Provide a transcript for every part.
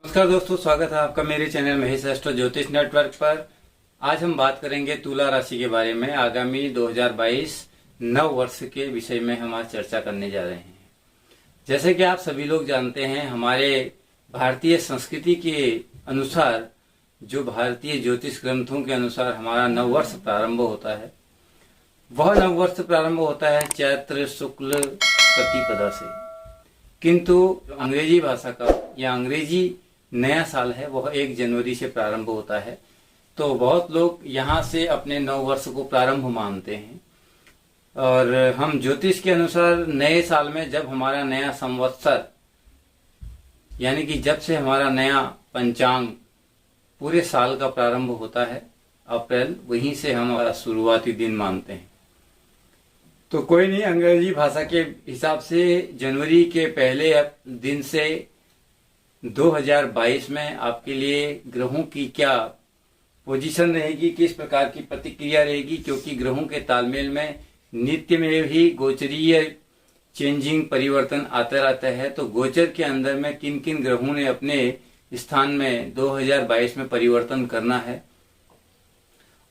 नमस्कार दोस्तों, स्वागत है आपका मेरे चैनल महेश एस्ट्रो ज्योतिष नेटवर्क पर। आज हम बात करेंगे तुला राशि के बारे में। आगामी 2022 नव वर्ष के विषय में हम आज चर्चा करने जा रहे हैं। जैसे कि आप सभी लोग जानते हैं, हमारे भारतीय संस्कृति के अनुसार, जो भारतीय ज्योतिष ग्रंथों के अनुसार हमारा नव वर्ष प्रारंभ होता है, वह नव वर्ष प्रारंभ होता है चैत्र शुक्ल प्रतिपदा से। किंतु अंग्रेजी भाषा का या अंग्रेजी नया साल है, वह 1 जनवरी से प्रारंभ होता है। तो बहुत लोग यहाँ से अपने नव वर्ष को प्रारंभ मानते हैं। और हम ज्योतिष के अनुसार नए साल में जब हमारा नया संवत्सर, यानी कि जब से हमारा नया पंचांग पूरे साल का प्रारंभ होता है, अप्रैल, वहीं से हम हमारा शुरुआती दिन मानते हैं। तो कोई नहीं, अंग्रेजी भाषा के हिसाब से जनवरी के पहले दिन से 2022 में आपके लिए ग्रहों की क्या पोजीशन रहेगी, किस प्रकार की प्रतिक्रिया रहेगी, क्योंकि ग्रहों के तालमेल में नित्य में भी गोचरीय चेंजिंग परिवर्तन आता रहता है। तो गोचर के अंदर में किन किन ग्रहों ने अपने स्थान में 2022 में परिवर्तन करना है,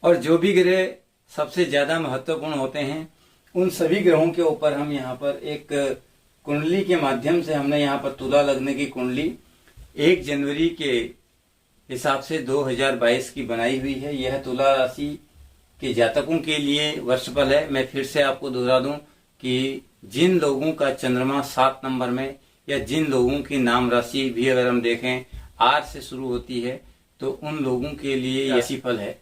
और जो भी ग्रह सबसे ज्यादा महत्वपूर्ण होते हैं, उन सभी ग्रहों के ऊपर हम यहाँ पर एक कुंडली के माध्यम से, हमने यहाँ पर तुला लग्न की कुंडली 1 जनवरी के हिसाब से 2022 की बनाई हुई है। यह तुला राशि के जातकों के लिए वर्षफल है। मैं फिर से आपको दोहरा दूं कि जिन लोगों का चंद्रमा 7 नंबर में, या जिन लोगों की नाम राशि भी अगर हम देखें R से शुरू होती है, तो उन लोगों के लिए राशिफल है।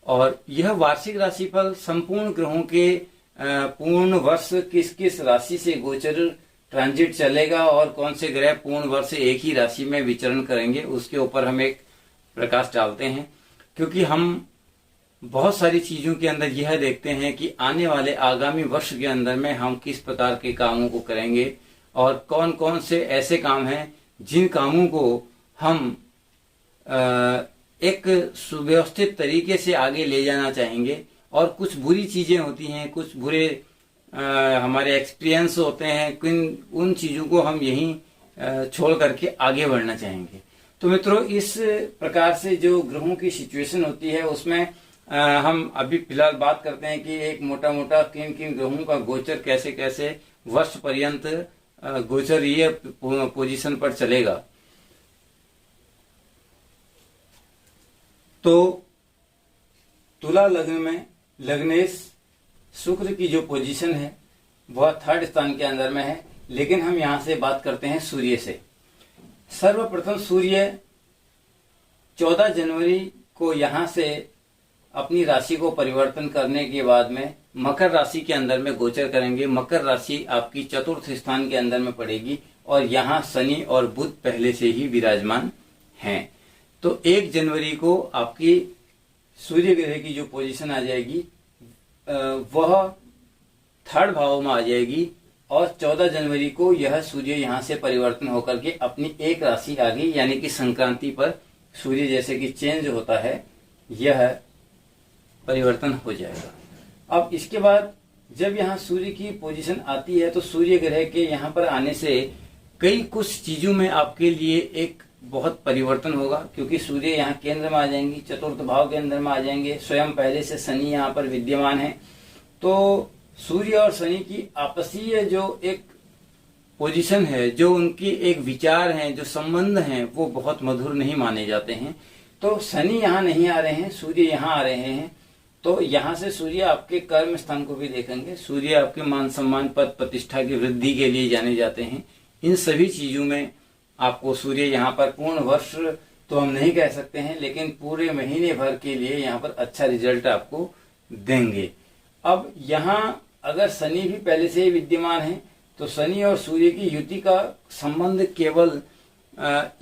और यह वार्षिक राशिफल संपूर्ण ग्रहों के पूर्ण वर्ष किस किस राशि से गोचर ट्रांजिट चलेगा और कौन से ग्रह पूर्ण वर्ष एक ही राशि में विचरण करेंगे, उसके ऊपर हम एक प्रकाश डालते हैं। क्योंकि हम बहुत सारी चीजों के अंदर यह देखते हैं कि आने वाले आगामी वर्ष के अंदर में हम किस प्रकार के कामों को करेंगे, और कौन कौन से ऐसे काम हैं जिन कामों को हम एक सुव्यवस्थित तरीके से आगे ले जाना चाहेंगे। और कुछ बुरी चीजें होती हैं, कुछ बुरे हमारे एक्सपीरियंस होते हैं, उन चीजों को हम यहीं छोड़ करके आगे बढ़ना चाहेंगे। तो मित्रों, इस प्रकार से जो ग्रहों की सिचुएशन होती है, उसमें हम अभी फिलहाल बात करते हैं कि एक मोटा मोटा किन किन ग्रहों का गोचर कैसे कैसे वर्ष पर्यंत गोचरीय पोजीशन पर चलेगा। तो तुला लग्न में लग्नेश शुक्र की जो पोजीशन है वह 3rd स्थान के अंदर में है। लेकिन हम यहां से बात करते हैं सूर्य से। सर्वप्रथम सूर्य 14 जनवरी को यहां से अपनी राशि को परिवर्तन करने के बाद में मकर राशि के अंदर में गोचर करेंगे। मकर राशि आपकी 4th स्थान के अंदर में पड़ेगी, और यहाँ शनि और बुध पहले से ही विराजमान हैं। तो 1 जनवरी को आपकी सूर्य ग्रह की जो पोजीशन आ जाएगी वह 3rd भाव में आ जाएगी, और 14 जनवरी को यह सूर्य यहाँ से परिवर्तन होकर के अपनी एक राशि आगे, यानी कि संक्रांति पर सूर्य जैसे कि चेंज होता है, यह परिवर्तन हो जाएगा। अब इसके बाद जब यहाँ सूर्य की पोजीशन आती है, तो सूर्य ग्रह के यहाँ पर आने से कई कुछ चीजों में आपके लिए एक बहुत परिवर्तन होगा। क्योंकि सूर्य यहाँ केंद्र में आ जाएंगी, 4th भाव के अंदर में आ जाएंगे, स्वयं पहले से शनि यहाँ पर विद्यमान है। तो सूर्य और शनि की आपसीय जो एक पोजीशन है, जो उनकी एक विचार है, जो संबंध हैं, वो बहुत मधुर नहीं माने जाते हैं। तो शनि यहाँ नहीं आ रहे हैं, सूर्य यहाँ आ रहे हैं। तो यहाँ से सूर्य आपके कर्म स्थान को भी देखेंगे। सूर्य आपके मान सम्मान पद प्रतिष्ठा की वृद्धि के लिए जाने जाते हैं। इन सभी चीजों में आपको सूर्य यहाँ पर पूर्ण वर्ष तो हम नहीं कह सकते हैं, लेकिन पूरे महीने भर के लिए यहाँ पर अच्छा रिजल्ट आपको देंगे। अब यहाँ अगर शनि भी पहले से ही विद्यमान है, तो शनि और सूर्य की युति का संबंध केवल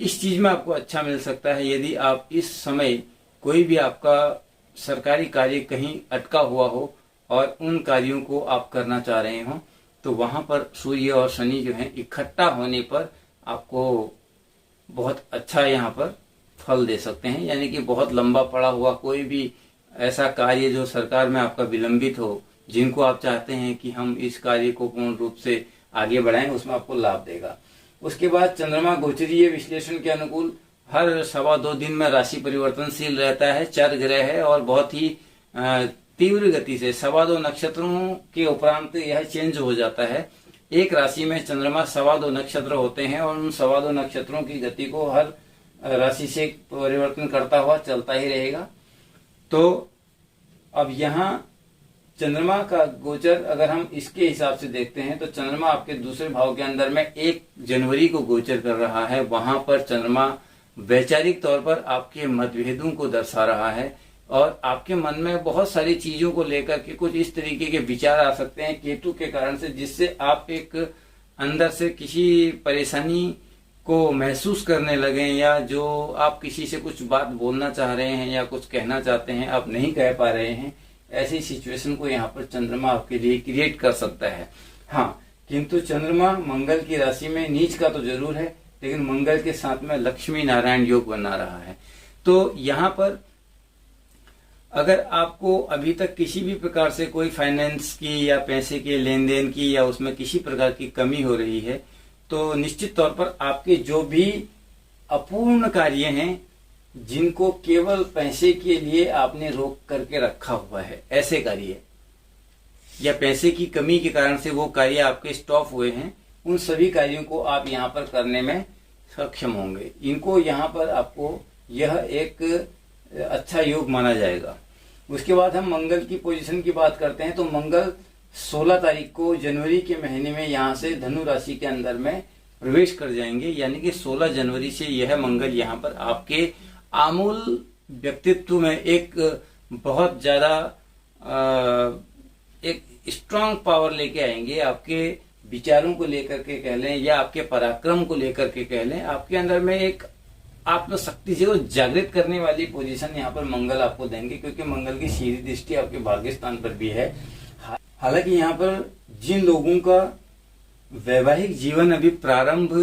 इस चीज में आपको अच्छा मिल सकता है, यदि आप इस समय कोई भी आपका सरकारी कार्य कहीं अटका हुआ हो और उन कार्यों को आप करना चाह रहे हो, तो वहां पर सूर्य और शनि जो है इकट्ठा होने पर आपको बहुत अच्छा यहाँ पर फल दे सकते हैं। यानी कि बहुत लंबा पड़ा हुआ कोई भी ऐसा कार्य जो सरकार में आपका विलंबित हो, जिनको आप चाहते हैं कि हम इस कार्य को पूर्ण रूप से आगे बढ़ाएं, उसमें आपको लाभ देगा। उसके बाद चंद्रमा गोचरीय विश्लेषण के अनुकूल हर 2.25 दिन में राशि परिवर्तनशील रहता है, चर ग्रह है और बहुत ही तीव्र गति से 2.25 नक्षत्रों के उपरांत यह चेंज हो जाता है। एक राशि में चंद्रमा 2.25 नक्षत्र होते हैं और उन 2.25 नक्षत्रों की गति को हर राशि से परिवर्तन करता हुआ चलता ही रहेगा। तो अब यहाँ चंद्रमा का गोचर अगर हम इसके हिसाब से देखते हैं तो चंद्रमा आपके दूसरे भाव के अंदर में 1 जनवरी को गोचर कर रहा है। वहां पर चंद्रमा वैचारिक तौर पर आपके मतभेदों को दर्शा रहा है और आपके मन में बहुत सारी चीजों को लेकर के कुछ इस तरीके के विचार आ सकते हैं केतु के कारण से, जिससे आप एक अंदर से किसी परेशानी को महसूस करने लगे, या जो आप किसी से कुछ बात बोलना चाह रहे हैं या कुछ कहना चाहते हैं आप नहीं कह पा रहे हैं, ऐसी सिचुएशन को यहाँ पर चंद्रमा आपके लिए क्रिएट कर सकता है। हाँ, किंतु चंद्रमा मंगल की राशि में नीच का तो जरूर है, लेकिन मंगल के साथ में लक्ष्मी नारायण योग बना रहा है। तो यहाँ पर अगर आपको अभी तक किसी भी प्रकार से कोई फाइनेंस की या पैसे के लेन देन की या उसमें किसी प्रकार की कमी हो रही है, तो निश्चित तौर पर आपके जो भी अपूर्ण कार्य हैं, जिनको केवल पैसे के लिए आपने रोक करके रखा हुआ है, ऐसे कार्य या पैसे की कमी के कारण से वो कार्य आपके स्टॉप हुए हैं, उन सभी कार्यों को आप यहाँ पर करने में सक्षम होंगे। इनको यहाँ पर आपको यह एक अच्छा योग माना जाएगा। उसके बाद हम मंगल की पोजीशन की बात करते हैं तो मंगल 16 तारीख को जनवरी के महीने में यहाँ से धनु राशि के अंदर में प्रवेश कर जाएंगे, यानी कि 16 जनवरी से यह मंगल यहाँ पर आपके आमूल व्यक्तित्व में एक बहुत ज्यादा एक स्ट्रांग पावर लेके आएंगे। आपके विचारों को लेकर के कह लें या आपके पराक्रम को लेकर के कह लें, आपके अंदर में एक आत्मशक्ति से वो जागृत करने वाली पोजीशन यहाँ पर मंगल आपको देंगे, क्योंकि मंगल की सीधी दृष्टि आपके भाग्य स्थान पर भी है। हालांकि यहाँ पर जिन लोगों का वैवाहिक जीवन अभी प्रारंभ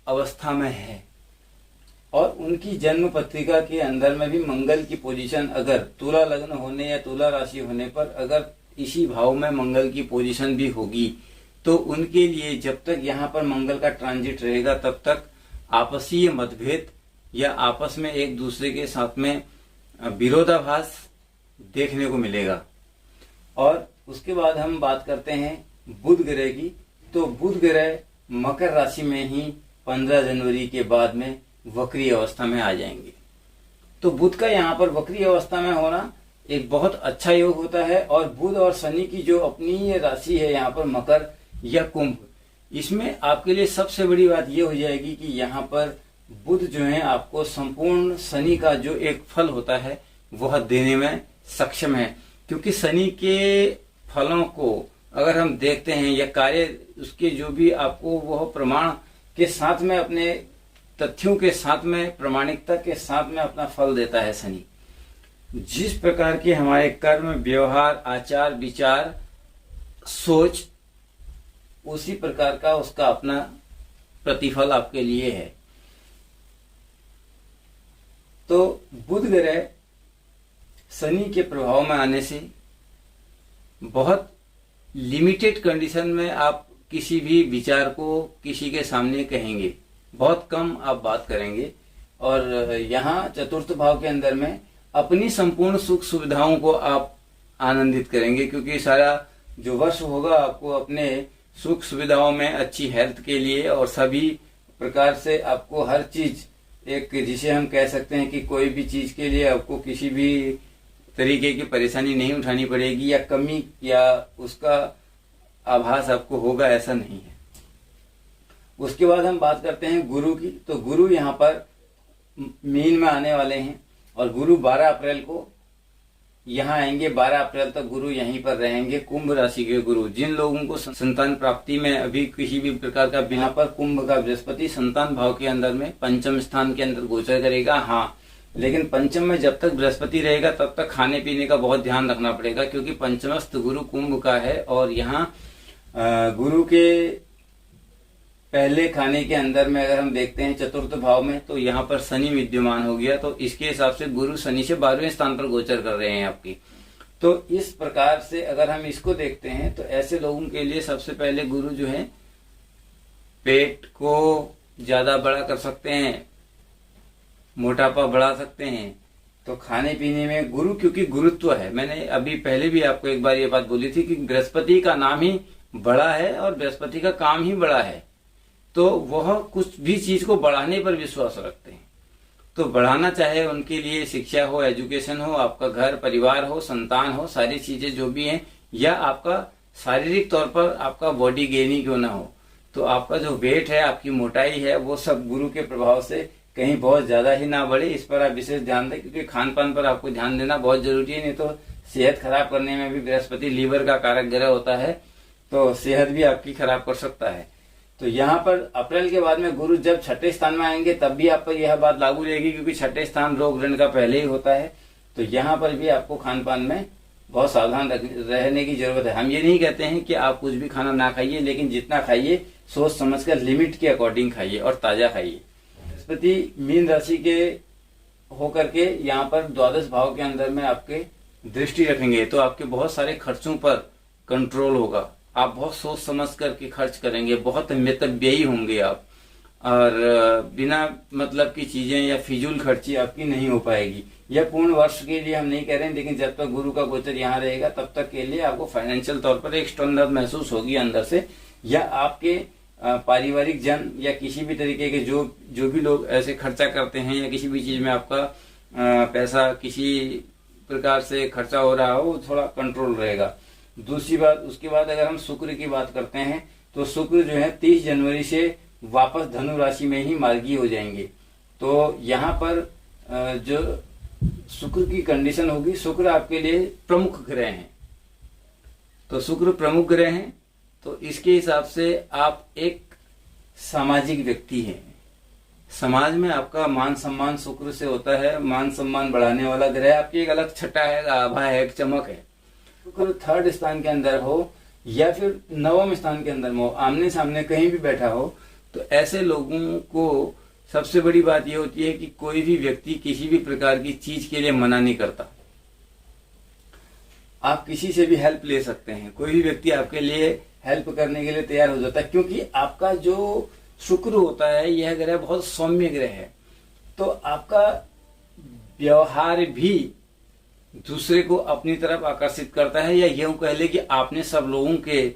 अवस्था में है और उनकी जन्म पत्रिका के अंदर में भी मंगल की पोजीशन अगर तुला लग्न होने या तुला राशि होने पर अगर इसी भाव में मंगल की पोजीशन भी होगी, तो उनके लिए जब तक यहाँ पर मंगल का ट्रांजिट रहेगा तब तक आपसीय मतभेद या आपस में एक दूसरे के साथ में विरोधाभास देखने को मिलेगा। और उसके बाद हम बात करते हैं बुध ग्रह की, तो बुध ग्रह मकर राशि में ही 15 जनवरी के बाद में वक्री अवस्था में आ जाएंगे। तो बुध का यहाँ पर वक्री अवस्था में होना एक बहुत अच्छा योग होता है। और बुध और शनि की जो अपनी राशि है यहाँ पर मकर या कुंभ, इसमें आपके लिए सबसे बड़ी बात यह हो जाएगी कि यहाँ पर बुध जो है आपको संपूर्ण शनि का जो एक फल होता है वह देने में सक्षम है, क्योंकि शनि के फलों को अगर हम देखते हैं या कार्य उसके जो भी आपको वह प्रमाण के साथ में अपने तथ्यों के साथ में प्रामाणिकता के साथ में अपना फल देता है शनि। जिस प्रकार के हमारे कर्म, व्यवहार, आचार, विचार, सोच, उसी प्रकार का उसका अपना प्रतिफल आपके लिए है। तो बुध ग्रह शनि के प्रभाव में आने से बहुत लिमिटेड कंडीशन में आप किसी भी विचार को किसी के सामने कहेंगे, बहुत कम आप बात करेंगे। और यहाँ चतुर्थ भाव के अंदर में अपनी संपूर्ण सुख सुविधाओं को आप आनंदित करेंगे, क्योंकि सारा जो वर्ष होगा आपको अपने सुख सुविधाओं में अच्छी हेल्थ के लिए और सभी प्रकार से आपको हर चीज एक, जिसे हम कह सकते हैं कि कोई भी चीज के लिए आपको किसी भी तरीके की परेशानी नहीं उठानी पड़ेगी या कमी या उसका आभास आपको होगा, ऐसा नहीं है। उसके बाद हम बात करते हैं गुरु की, तो गुरु यहाँ पर मीन में आने वाले हैं और गुरु 12 अप्रैल को यहाँ आएंगे। 12 अप्रैल तक गुरु यहीं पर रहेंगे। कुंभ राशि के गुरु, जिन लोगों को संतान प्राप्ति में अभी किसी भी प्रकार का बिना पर कुंभ का बृहस्पति संतान भाव के अंदर में पंचम स्थान के अंदर गोचर करेगा। हाँ, लेकिन पंचम में जब तक बृहस्पति रहेगा तब तक खाने पीने का बहुत ध्यान रखना पड़ेगा, क्योंकि पंचमस्थ गुरु कुंभ का है और यहाँ गुरु के पहले खाने के अंदर में अगर हम देखते हैं चतुर्थ भाव में, तो यहाँ पर शनि विद्यमान हो गया। तो इसके हिसाब से गुरु शनि से 12वें स्थान पर गोचर कर रहे हैं आपकी। तो इस प्रकार से अगर हम इसको देखते हैं तो ऐसे लोगों के लिए सबसे पहले गुरु जो है पेट को ज्यादा बड़ा कर सकते हैं, मोटापा बढ़ा सकते हैं। तो खाने पीने में गुरु, क्योंकि गुरुत्व है, मैंने अभी पहले भी आपको एक बार ये बात बोली थी कि बृहस्पति का नाम ही बड़ा है और बृहस्पति का काम ही बड़ा है, तो वह कुछ भी चीज को बढ़ाने पर विश्वास रखते हैं। तो बढ़ाना चाहे उनके लिए शिक्षा हो, एजुकेशन हो, आपका घर परिवार हो, संतान हो, सारी चीजें जो भी हैं, या आपका शारीरिक तौर पर आपका बॉडी गेन ही क्यों ना हो, तो आपका जो वेट है, आपकी मोटाई है, वो सब गुरु के प्रभाव से कहीं बहुत ज्यादा ही ना बढ़े। इस पर आप विशेष ध्यान दें, क्योंकि खान पान पर आपको ध्यान देना बहुत जरूरी है। नहीं तो सेहत खराब करने में भी बृहस्पति लीवर का कारक ग्रह होता है, तो सेहत भी आपकी खराब कर सकता है। तो यहाँ पर अप्रैल के बाद में गुरु जब छठे स्थान में आएंगे तब भी आप पर यह बात लागू रहेगी, क्योंकि छठे स्थान रोग ऋण का पहले ही होता है। तो यहाँ पर भी आपको खान पान में बहुत सावधान रहने की जरूरत है। हम ये नहीं कहते हैं कि आप कुछ भी खाना ना खाइए, लेकिन जितना खाइए सोच समझकर लिमिट के अकॉर्डिंग खाइए और ताजा खाइए। बृहस्पति मीन राशि के होकर के यहाँ पर द्वादश भाव के अंदर में आपके दृष्टि रखेंगे, तो आपके बहुत सारे खर्चों पर कंट्रोल होगा। आप बहुत सोच समझ करके खर्च करेंगे, बहुत मितव्ययी होंगे आप, और बिना मतलब की चीजें या फिजूल खर्ची आपकी नहीं हो पाएगी। यह पूर्ण वर्ष के लिए हम नहीं कह रहे हैं, लेकिन जब तक गुरु का गोचर यहाँ रहेगा तब तक के लिए आपको फाइनेंशियल तौर पर एक स्टैंडर्ड महसूस होगी अंदर से, या आपके पारिवारिक जन या किसी भी तरीके के जो भी लोग ऐसे खर्चा करते हैं, या किसी भी चीज में आपका पैसा किसी प्रकार से खर्चा हो रहा हो, थोड़ा कंट्रोल रहेगा। दूसरी बात, उसके बाद अगर हम शुक्र की बात करते हैं, तो शुक्र जो है 30 जनवरी से वापस धनु राशि में ही मार्गी हो जाएंगे। तो यहाँ पर जो शुक्र की कंडीशन होगी, शुक्र आपके लिए प्रमुख ग्रह हैं, तो शुक्र प्रमुख ग्रह हैं, तो इसके हिसाब से आप एक सामाजिक व्यक्ति हैं। समाज में आपका मान सम्मान शुक्र से होता है, मान सम्मान बढ़ाने वाला ग्रह आपकी एक अलग छटा है, आभा है, एक चमक है। शुक्र थर्ड स्थान के अंदर हो या फिर नवम स्थान के अंदर में हो, आमने सामने कहीं भी बैठा हो, तो ऐसे लोगों को सबसे बड़ी बात यह होती है कि कोई भी व्यक्ति किसी भी प्रकार की चीज के लिए मना नहीं करता। आप किसी से भी हेल्प ले सकते हैं, कोई भी व्यक्ति आपके लिए हेल्प करने के लिए तैयार हो जाता है, क्योंकि आपका जो शुक्र होता है यह ग्रह बहुत सौम्य ग्रह है। तो आपका व्यवहार भी दूसरे को अपनी तरफ आकर्षित करता है, या यूं कह ले कि आपने सब लोगों के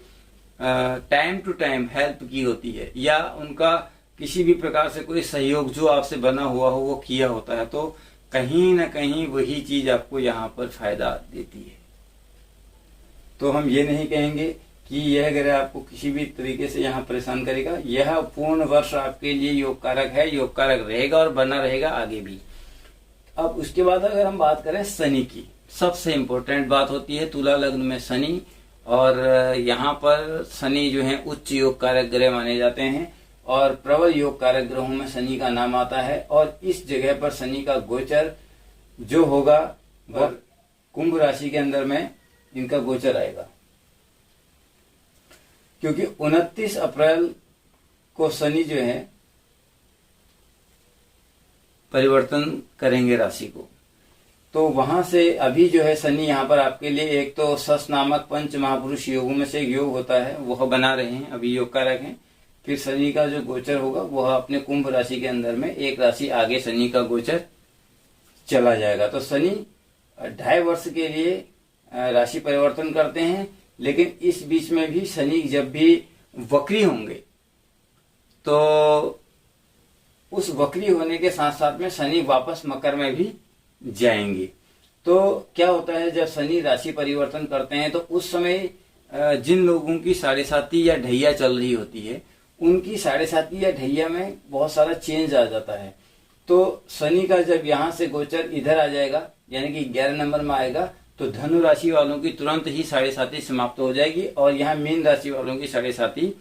टाइम टू टाइम हेल्प की होती है, या उनका किसी भी प्रकार से कोई सहयोग जो आपसे बना हुआ हो वो किया होता है, तो कहीं ना कहीं वही चीज आपको यहाँ पर फायदा देती है। तो हम ये नहीं कहेंगे कि यह ग्रह आपको किसी भी तरीके से यहाँ परेशान करेगा। यह पूर्ण वर्ष आपके लिए योग कारक है, योग कारक रहेगा और बना रहेगा आगे भी। अब उसके बाद अगर हम बात करें शनि की, सबसे इम्पोर्टेंट बात होती है तुला लग्न में शनि, और यहाँ पर शनि जो है उच्च योग कारक ग्रह माने जाते हैं, और प्रबल योग कारक ग्रहों में शनि का नाम आता है। और इस जगह पर शनि का गोचर जो होगा वह कुंभ राशि के अंदर में इनका गोचर आएगा, क्योंकि 29 अप्रैल को शनि जो है परिवर्तन करेंगे राशि को। तो वहां से अभी जो है शनि यहाँ पर आपके लिए एक तो सस नामक पंच महापुरुष योगों में से एक योग होता है, वह बना रहे हैं, अभी योग कारक हैं। फिर शनि का जो गोचर होगा वह अपने कुंभ राशि के अंदर में एक राशि आगे शनि का गोचर चला जाएगा। तो शनि 2.5 वर्ष के लिए राशि परिवर्तन करते हैं, लेकिन इस बीच में भी शनि जब भी वक्री होंगे तो उस वक्री होने के साथ साथ में शनि वापस मकर में भी जाएंगे। तो क्या होता है, जब शनि राशि परिवर्तन करते हैं तो उस समय जिन लोगों की 7.5 या ढैया चल रही होती है, उनकी 7.5 या ढैया में बहुत सारा चेंज आ जाता है। तो शनि का जब यहाँ से गोचर इधर आ जाएगा, यानी कि 11 नंबर में आएगा, तो धनु राशि वालों की तुरंत ही 7.5 समाप्त हो जाएगी, और यहाँ मीन राशि वालों की 7.5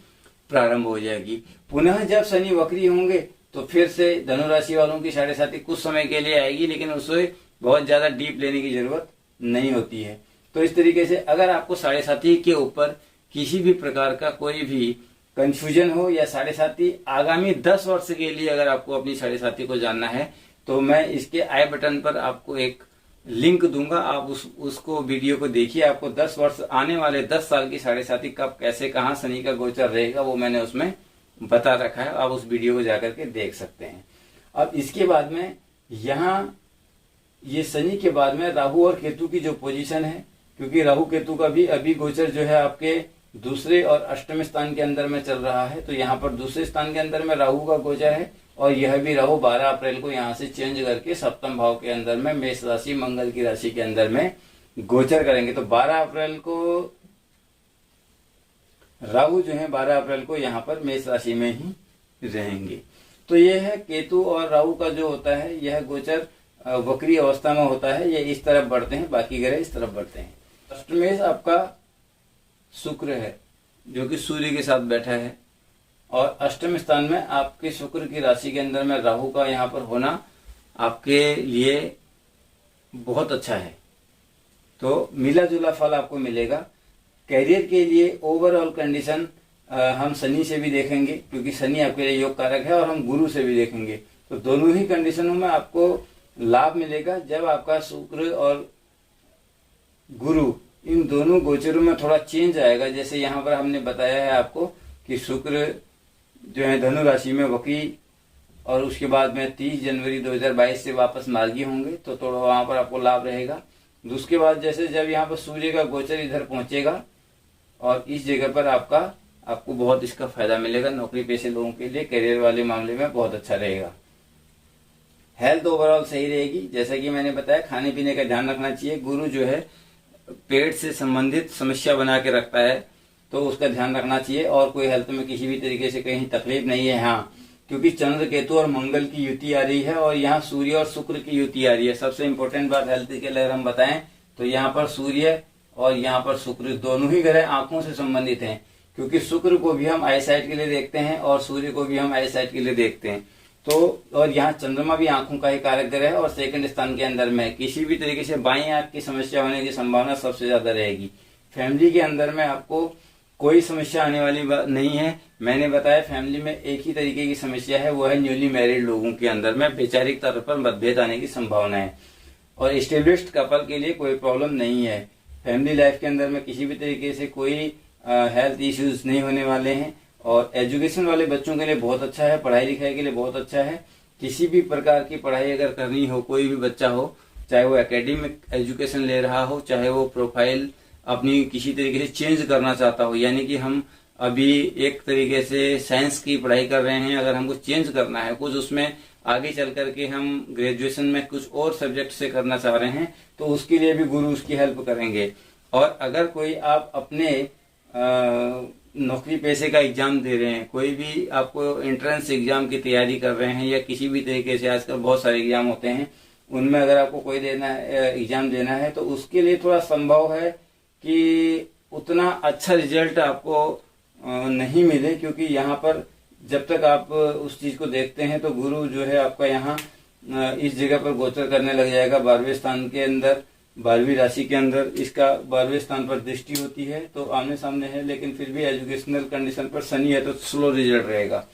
प्रारंभ हो जाएगी। पुनः जब शनि वक्री होंगे तो फिर से धनु राशि वालों की 7.5 कुछ समय के लिए आएगी, लेकिन उससे बहुत ज्यादा डीप लेने की जरूरत नहीं होती है। तो इस तरीके से अगर आपको 7.5 के ऊपर किसी भी प्रकार का कोई भी कंफ्यूजन हो, या 7.5 आगामी 10 वर्ष के लिए अगर आपको अपनी 7.5 को जानना है, तो मैं इसके आई बटन पर आपको एक लिंक दूंगा, आप उसको वीडियो को देखिए। आपको 10 वर्ष आने वाले 10 साल की 7.5 कब कैसे कहाँ शनि का गोचर रहेगा वो मैंने उसमें बता रखा है, आप उस वीडियो को जाकर के देख सकते हैं। अब इसके बाद में यहाँ ये शनि के बाद में राहु और केतु की जो पोजीशन है, क्योंकि राहु केतु का भी अभी गोचर जो है आपके दूसरे और अष्टम स्थान के अंदर में चल रहा है, तो यहाँ पर दूसरे स्थान के अंदर में राहु का गोचर है और यह भी राहु 12 अप्रैल को यहाँ से चेंज करके सप्तम भाव के अंदर में मेष राशि मंगल की राशि के अंदर में गोचर करेंगे। तो 12 अप्रैल को राहु जो है 12 अप्रैल को यहाँ पर मेष राशि में ही रहेंगे। तो यह है केतु और राहु का जो होता है, यह गोचर वक्री अवस्था में होता है, ये इस तरफ बढ़ते हैं, बाकी ग्रह इस तरफ बढ़ते हैं। अष्टमेश आपका शुक्र है जो कि सूर्य के साथ बैठा है और अष्टम स्थान में आपके शुक्र की राशि के अंदर में राहु का यहाँ पर होना आपके लिए बहुत अच्छा है। तो मिला जुला फल आपको मिलेगा। कैरियर के लिए ओवरऑल कंडीशन हम शनि से भी देखेंगे, क्योंकि शनि आपके लिए योग कारक है, और हम गुरु से भी देखेंगे। तो दोनों ही कंडीशनों में आपको लाभ मिलेगा जब आपका शुक्र और गुरु इन दोनों गोचरों में थोड़ा चेंज आएगा। जैसे यहाँ पर हमने बताया है आपको कि शुक्र जो है धनु राशि में वक्री और उसके बाद में 30 जनवरी 2022 से वापस मार्गी होंगे, तो थोड़ा वहां पर आपको लाभ रहेगा। उसके बाद जैसे जब यहाँ पर सूर्य का गोचर इधर पहुंचेगा और इस जगह पर आपको बहुत इसका फायदा मिलेगा। नौकरी पेशे लोगों के लिए करियर वाले मामले में बहुत अच्छा रहेगा। हेल्थ ओवरऑल सही रहेगी। जैसा कि मैंने बताया, खाने पीने का ध्यान रखना चाहिए। गुरु जो है पेट से संबंधित समस्या बना के रखता है, तो उसका ध्यान रखना चाहिए। और कोई हेल्थ में किसी भी तरीके से कहीं तकलीफ नहीं है। हाँ, क्योंकि चंद्र केतु और मंगल की युति आ रही है और यहाँ सूर्य और शुक्र की युति आ रही है। सबसे इम्पोर्टेंट बात हेल्थ के लिए हम बताएं तो यहाँ पर सूर्य और यहाँ पर शुक्र दोनों ही ग्रह आंखों से संबंधित हैं, क्योंकि शुक्र को भी हम आई साइट के लिए देखते हैं और सूर्य को भी हम आई साइट के लिए देखते हैं। तो और यहाँ चंद्रमा भी आंखों का ही कारक ग्रह है और सेकंड स्थान के अंदर में किसी भी तरीके से बाईं आंख की समस्या होने की संभावना सबसे ज्यादा रहेगी। फैमिली के अंदर में आपको कोई समस्या आने वाली बात नहीं है। मैंने बताया फैमिली में एक ही तरीके की समस्या है, वो है न्यूली मैरिड लोगों के अंदर में वैचारिक तौर पर मतभेद आने की संभावना है। और एस्टेब्लिश्ड कपल के लिए कोई प्रॉब्लम नहीं है। फैमिली लाइफ के अंदर में किसी भी तरीके से कोई हेल्थ इश्यूज नहीं होने वाले हैं। और एजुकेशन वाले बच्चों के लिए बहुत अच्छा है, पढ़ाई लिखाई के लिए बहुत अच्छा है। किसी भी प्रकार की पढ़ाई अगर करनी हो, कोई भी बच्चा हो, चाहे वो एकेडमिक एजुकेशन ले रहा हो, चाहे वो प्रोफाइल अपनी किसी तरीके से चेंज करना चाहता हो, यानी कि हम अभी एक तरीके से साइंस की पढ़ाई कर रहे हैं, अगर हमको चेंज करना है कुछ, उसमें आगे चल करके हम ग्रेजुएशन में कुछ और सब्जेक्ट से करना चाह रहे हैं, तो उसके लिए भी गुरु उसकी हेल्प करेंगे। और अगर कोई आप अपने नौकरी पेशे का एग्जाम दे रहे हैं, कोई भी आपको एंट्रेंस एग्जाम की तैयारी कर रहे हैं, या किसी भी तरीके से आजकल बहुत सारे एग्जाम होते हैं, उनमें अगर आपको कोई एग्जाम देना है, तो उसके लिए थोड़ा संभव है कि उतना अच्छा रिजल्ट आपको नहीं मिले, क्योंकि यहाँ पर जब तक आप उस चीज को देखते हैं तो गुरु जो है आपका यहाँ इस जगह पर गोचर करने लग जाएगा 12वें स्थान के अंदर, 12वीं राशि के अंदर। इसका 12वें स्थान पर दृष्टि होती है, तो आमने सामने है, लेकिन फिर भी एजुकेशनल कंडीशन पर शनि है तो स्लो रिजल्ट रहेगा।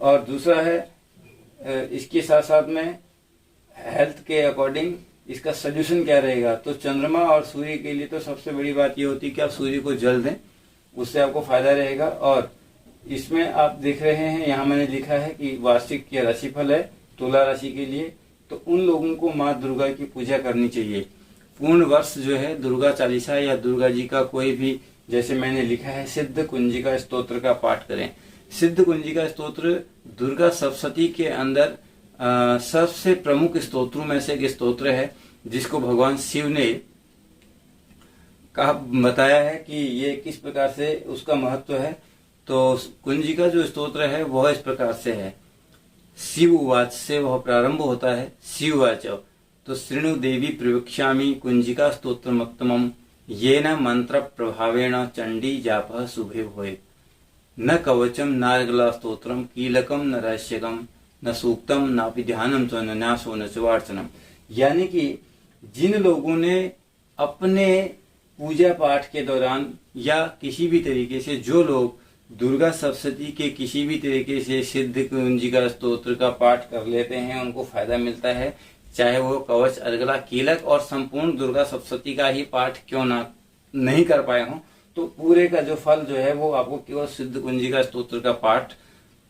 और दूसरा है इसके साथ साथ में हेल्थ के अकॉर्डिंग इसका सोल्यूशन क्या रहेगा। तो चंद्रमा और सूर्य के लिए तो सबसे बड़ी बात ये होती है कि आप सूर्य को जल दें, उससे आपको फायदा रहेगा। और इसमें आप देख रहे हैं, यहाँ मैंने लिखा है कि वार्षिक क्या राशिफल है तुला राशि के लिए, तो उन लोगों को माँ दुर्गा की पूजा करनी चाहिए। पूर्ण वर्ष जो है दुर्गा चालीसा या दुर्गा जी का कोई भी, जैसे मैंने लिखा है, सिद्ध कुंजिका स्तोत्र का पाठ करें। सिद्ध कुंजिका स्तोत्र दुर्गा सप्तशती के अंदर सबसे प्रमुख स्तोत्रों में से एक स्तोत्र है, जिसको भगवान शिव ने कहा बताया है कि ये किस प्रकार से उसका महत्व है। तो कुंजिका जो स्तोत्र है वह इस प्रकार से है। शिव उवाच से वह प्रारंभ होता है। शिव उवाच, तो श्रृणु देवी प्रवक्ष्यामि कुंजिका स्तोत्रमुत्तमम् येन मंत्र प्रभावेण चंडी जापः शुभे भवेत्। न कवचम नारगला स्तोत्रम कीलकम न रहस्यकम न सूक्तम नापि ध्यानम च न न्यासो न चवार्चनम। यानी कि जिन लोगों ने अपने पूजा पाठ के दौरान या किसी भी तरीके से, जो लोग दुर्गा सप्तशती के किसी भी तरीके से सिद्ध कुंजिका स्तोत्र का पाठ कर लेते हैं, उनको फायदा मिलता है। चाहे वो कवच, अर्गला, कीलक और संपूर्ण दुर्गा सप्तशती का ही पाठ क्यों ना नहीं कर पाए हों, तो पूरे का जो फल जो है वो आपको केवल सिद्ध कुंजिका स्तोत्र का पाठ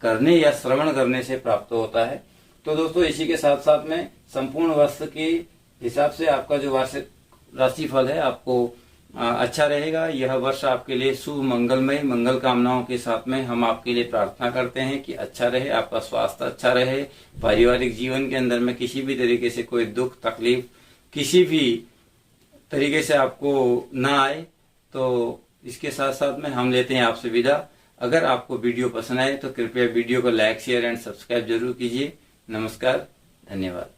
करने या श्रवण करने से प्राप्त होता है। तो दोस्तों इसी के साथ साथ में संपूर्ण वर्ष के हिसाब से आपका जो वार्षिक राशिफल है आपको अच्छा रहेगा। यह वर्ष आपके लिए शुभ मंगलमय मंगल कामनाओं के साथ में हम आपके लिए प्रार्थना करते हैं कि अच्छा रहे, आपका स्वास्थ्य अच्छा रहे, पारिवारिक जीवन के अंदर में किसी भी तरीके से कोई दुख तकलीफ किसी भी तरीके से आपको ना आए। तो इसके साथ साथ में हम लेते हैं आपसे विदा। अगर आपको वीडियो पसंद आए तो कृपया वीडियो को लाइक शेयर एंड सब्सक्राइब जरूर कीजिए। नमस्कार, धन्यवाद।